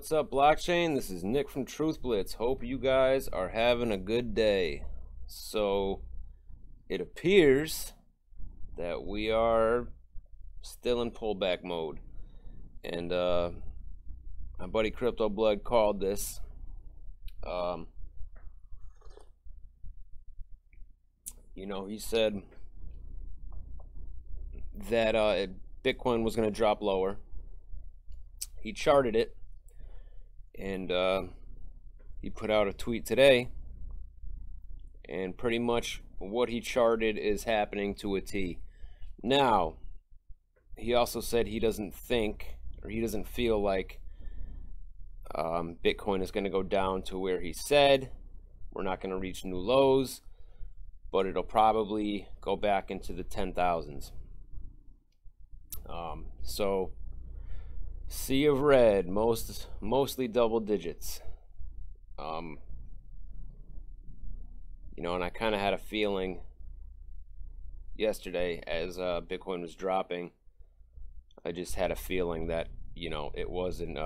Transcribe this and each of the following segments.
What's up, blockchain? This is Nick from Truth Blitz. Hope you guys are having a good day. So it appears that we are still in pullback mode, and my buddy Crypto Blood called this. He said that Bitcoin was going to drop lower. He charted it, and he put out a tweet today, and pretty much what he charted is happening to a T. Now, he also said he doesn't think, or he doesn't feel like Bitcoin is going to go down to where he said. We're not going to reach new lows, but it'll probably go back into the 10,000s. So sea of red, mostly double digits. And I kind of had a feeling yesterday as Bitcoin was dropping. I just had a feeling that it wasn't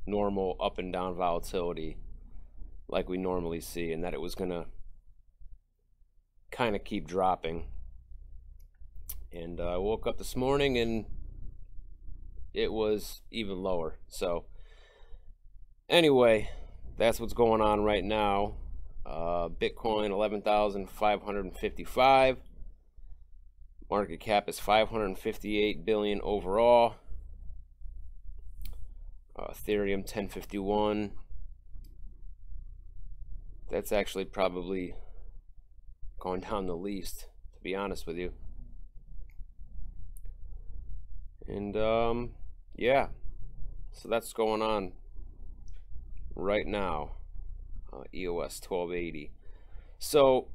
normal up and down volatility like we normally see, and that it was gonna kind of keep dropping. And I woke up this morning and it was even lower. So anyway, that's what's going on right now. Bitcoin 11,555. Market cap is 558 billion overall. Ethereum 1051. That's actually probably going down the least, to be honest with you. And yeah, so that's going on right now. EOS 1280. So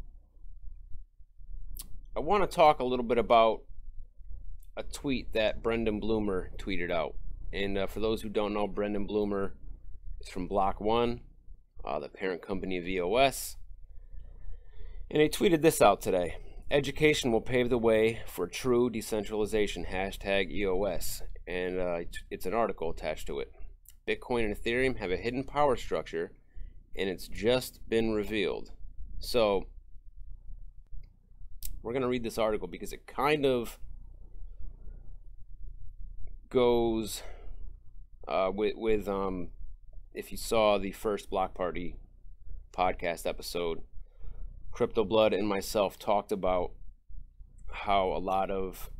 I want to talk a little bit about a tweet that Brendan Bloomer tweeted out. And for those who don't know, Brendan Bloomer is from Block.one, the parent company of EOS. And he tweeted this out today. Education will pave the way for true decentralization, #EOS. And it's an article attached to it. Bitcoin and Ethereum have a hidden power structure, and it's just been revealed. So we're going to read this article because it kind of goes with if you saw the first Block Party podcast episode, Crypto Blood and myself talked about how a lot of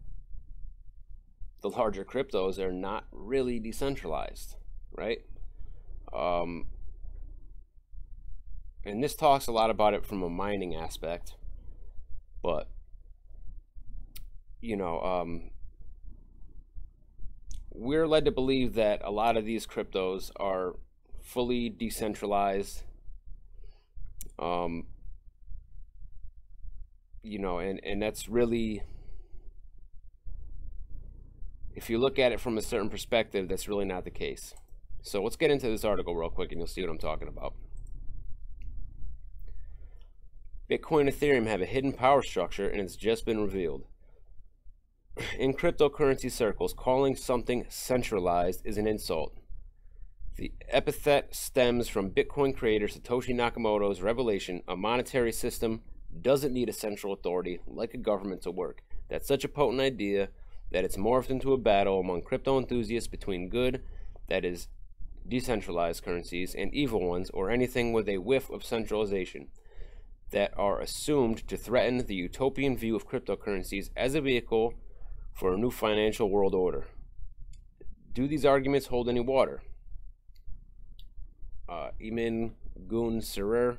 the larger cryptos are not really decentralized, right? And this talks a lot about it from a mining aspect, but we're led to believe that a lot of these cryptos are fully decentralized. And that's really, if you look at it from a certain perspective, that's really not the case. So let's get into this article real quick and you'll see what I'm talking about. Bitcoin and Ethereum have a hidden power structure, and it's just been revealed. In cryptocurrency circles, calling something centralized is an insult. The epithet stems from Bitcoin creator Satoshi Nakamoto's revelation: a monetary system doesn't need a central authority like a government to work. That's such a potent idea that it's morphed into a battle among crypto enthusiasts between good, that is, decentralized currencies, and evil ones, or anything with a whiff of centralization, that are assumed to threaten the utopian view of cryptocurrencies as a vehicle for a new financial world order. Do these arguments hold any water? Eamon Gun-Serer,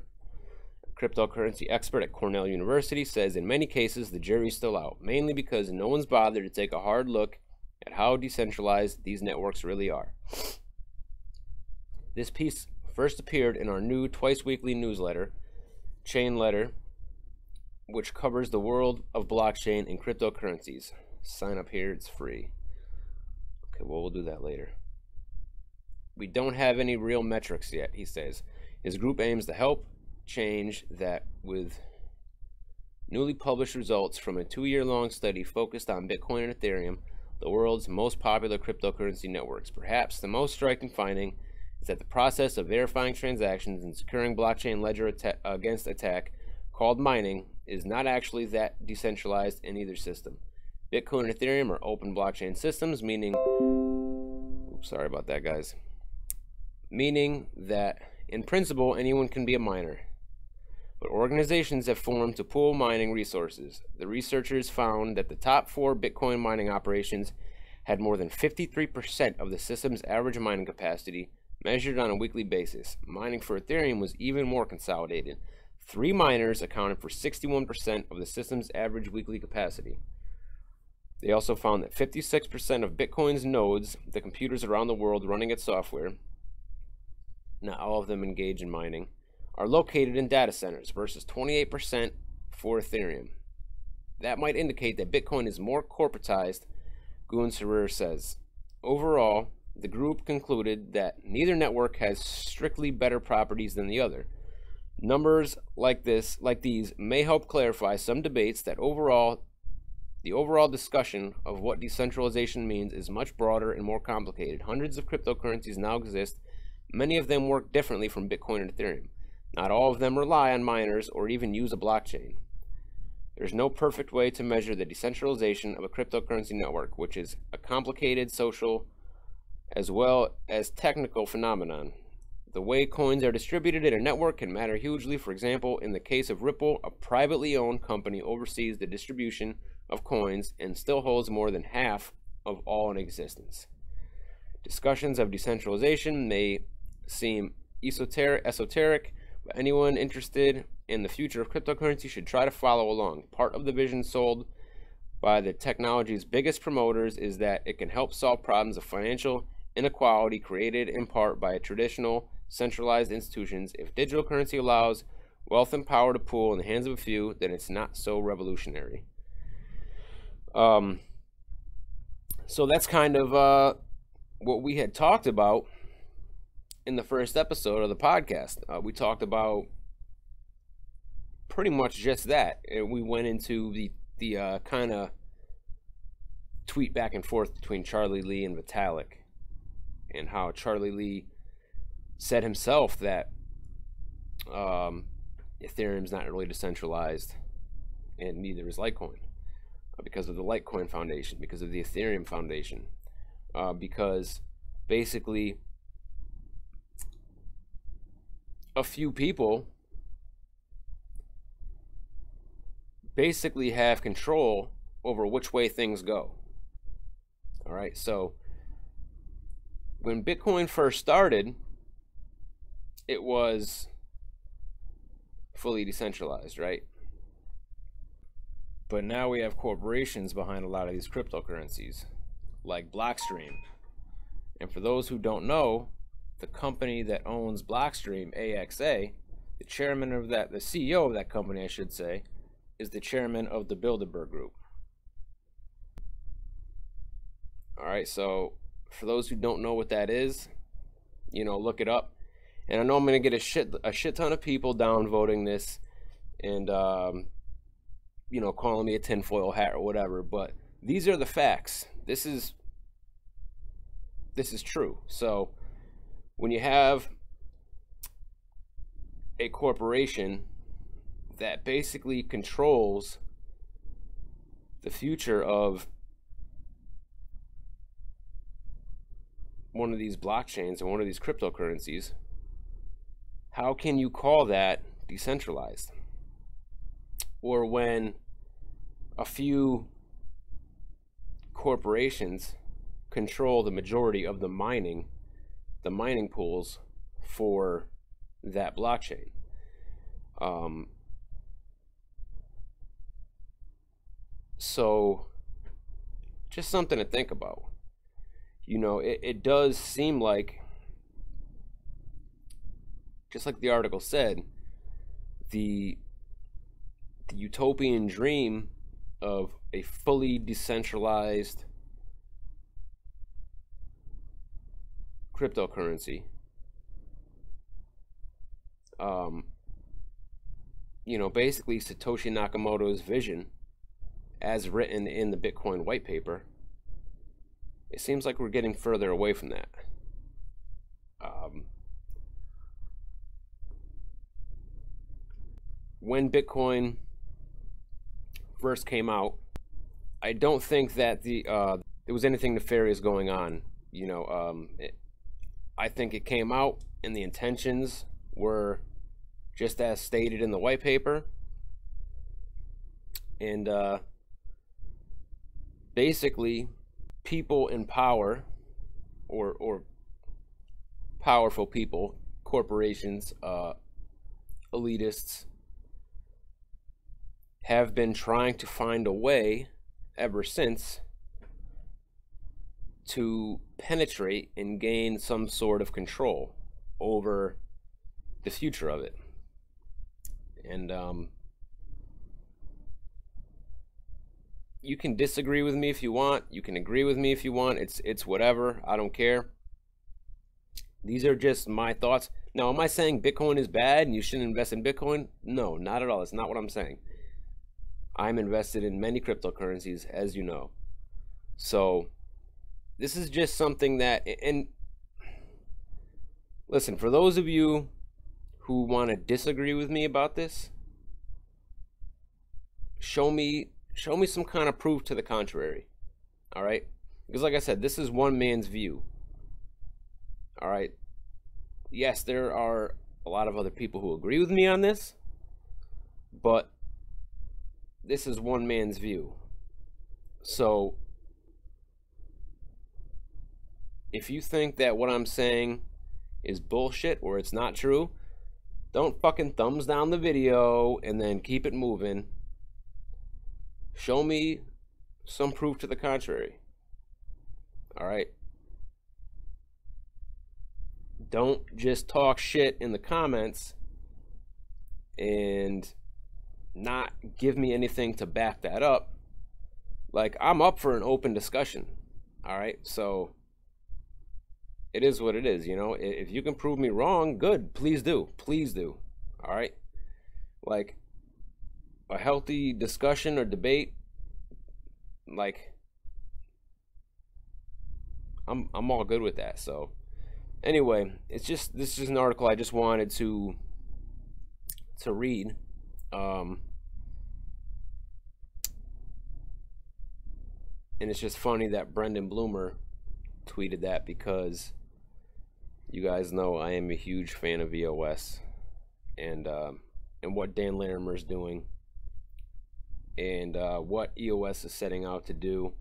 cryptocurrency expert at Cornell University, says in many cases the jury's still out, mainly because no one's bothered to take a hard look at how decentralized these networks really are. This piece first appeared in our new twice-weekly newsletter, Chain Letter, which covers the world of blockchain and cryptocurrencies. Sign up here, it's free. Okay, well, we'll do that later. We don't have any real metrics yet, he says. His group aims to help change that with newly published results from a 2-year-long study focused on Bitcoin and Ethereum. the world's most popular cryptocurrency networks. Perhaps the most striking finding is that the process of verifying transactions and securing blockchain ledger against attack, called mining, is not actually that decentralized in either system. Bitcoin and Ethereum are open blockchain systems, meaning, sorry about that, guys, meaning that in principle anyone can be a miner. But organizations have formed to pool mining resources. The researchers found that the top 4 Bitcoin mining operations had more than 53% of the system's average mining capacity, measured on a weekly basis. Mining for Ethereum was even more consolidated. 3 miners accounted for 61% of the system's average weekly capacity. They also found that 56% of Bitcoin's nodes, the computers around the world running its software, not all of them engage in mining, are located in data centers versus 28% for Ethereum. That might indicate that Bitcoin is more corporatized, Gunsarir says. Overall, the group concluded that neither network has strictly better properties than the other. Numbers like these may help clarify some debates that the overall discussion of what decentralization means is much broader and more complicated. Hundreds of cryptocurrencies now exist. Many of them work differently from Bitcoin and Ethereum. Not all of them rely on miners or even use a blockchain. There's no perfect way to measure the decentralization of a cryptocurrency network, which is a complicated social as well as technical phenomenon. The way coins are distributed in a network can matter hugely. For example, in the case of Ripple, a privately owned company oversees the distribution of coins and still holds more than half of all in existence. Discussions of decentralization may seem esoteric, but anyone interested in the future of cryptocurrency should try to follow along. Part of the vision sold by the technology's biggest promoters is that it can help solve problems of financial inequality created in part by traditional centralized institutions. If digital currency allows wealth and power to pool in the hands of a few, then it's not so revolutionary. So that's kind of what we had talked about in the first episode of the podcast. We talked about pretty much just that, and we went into the kind of tweet back and forth between Charlie Lee and Vitalik, and how Charlie Lee said himself that Ethereum's not really decentralized, and neither is Litecoin, because of the Litecoin Foundation, because of the Ethereum Foundation, because basically a few people basically have control over which way things go. All right, so when Bitcoin first started, it was fully decentralized, right? But now we have corporations behind a lot of these cryptocurrencies, like Blockstream. And for those who don't know, the company that owns Blockstream, AXA, the chairman of that, the CEO of that company, I should say, is the chairman of the Bilderberg Group. All right, so for those who don't know what that is, look it up. And I know I'm going to get a shit ton of people downvoting this and, calling me a tinfoil hat or whatever, but these are the facts. This is true. So when you have a corporation that basically controls the future of one of these blockchains or one of these cryptocurrencies, how can you call that decentralized? Or when a few corporations control the majority of the mining pools for that blockchain. So just something to think about. It does seem like, just like the article said, the utopian dream of a fully decentralized cryptocurrency, basically Satoshi Nakamoto's vision, as written in the Bitcoin white paper, it seems like we're getting further away from that. When Bitcoin first came out, I don't think that there was anything nefarious going on. You know, I think it came out and the intentions were just as stated in the white paper. And basically, people in power, or powerful people, corporations, elitists, have been trying to find a way ever since to penetrate and gain some sort of control over the future of it. And you can disagree with me if you want, you can agree with me if you want, it's whatever, I don't care. These are just my thoughts. Now, am I saying Bitcoin is bad and you shouldn't invest in Bitcoin? No, not at all. That's not what I'm saying. I'm invested in many cryptocurrencies, as you know. So this is just something that, and listen, for those of you who want to disagree with me about this, show me some kind of proof to the contrary. All right? Because like I said, this is one man's view. All right? Yes, there are a lot of other people who agree with me on this, but this is one man's view. So if you think that what I'm saying is bullshit or it's not true, don't fucking thumbs down the video and then keep it moving. Show me some proof to the contrary. All right? Don't just talk shit in the comments and not give me anything to back that up. Like, I'm up for an open discussion. All right? So it is what it is, you know. If you can prove me wrong, good. Please do. Please do. All right? Like, a healthy discussion or debate, like, I'm all good with that. So anyway, this is just an article I just wanted to read. And it's just funny that Brendan Bloomer tweeted that, because you guys know I am a huge fan of EOS and what Dan Larimer's doing, and what EOS is setting out to do.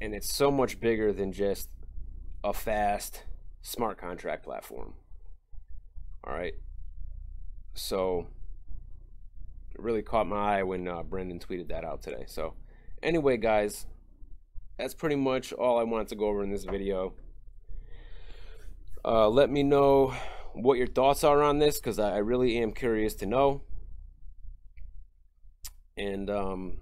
And it's so much bigger than just a fast smart contract platform. All right. So it really caught my eye when Brendan tweeted that out today. So anyway, guys, that's pretty much all I wanted to go over in this video. Let me know what your thoughts are on this, because I really am curious to know. And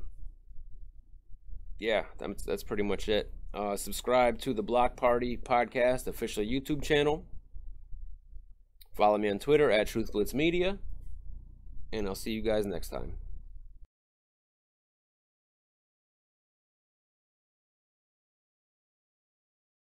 yeah, that's pretty much it. Subscribe to the Block Party Podcast official YouTube channel. Follow me on Twitter at TruthBlitzMedia. And I'll see you guys next time.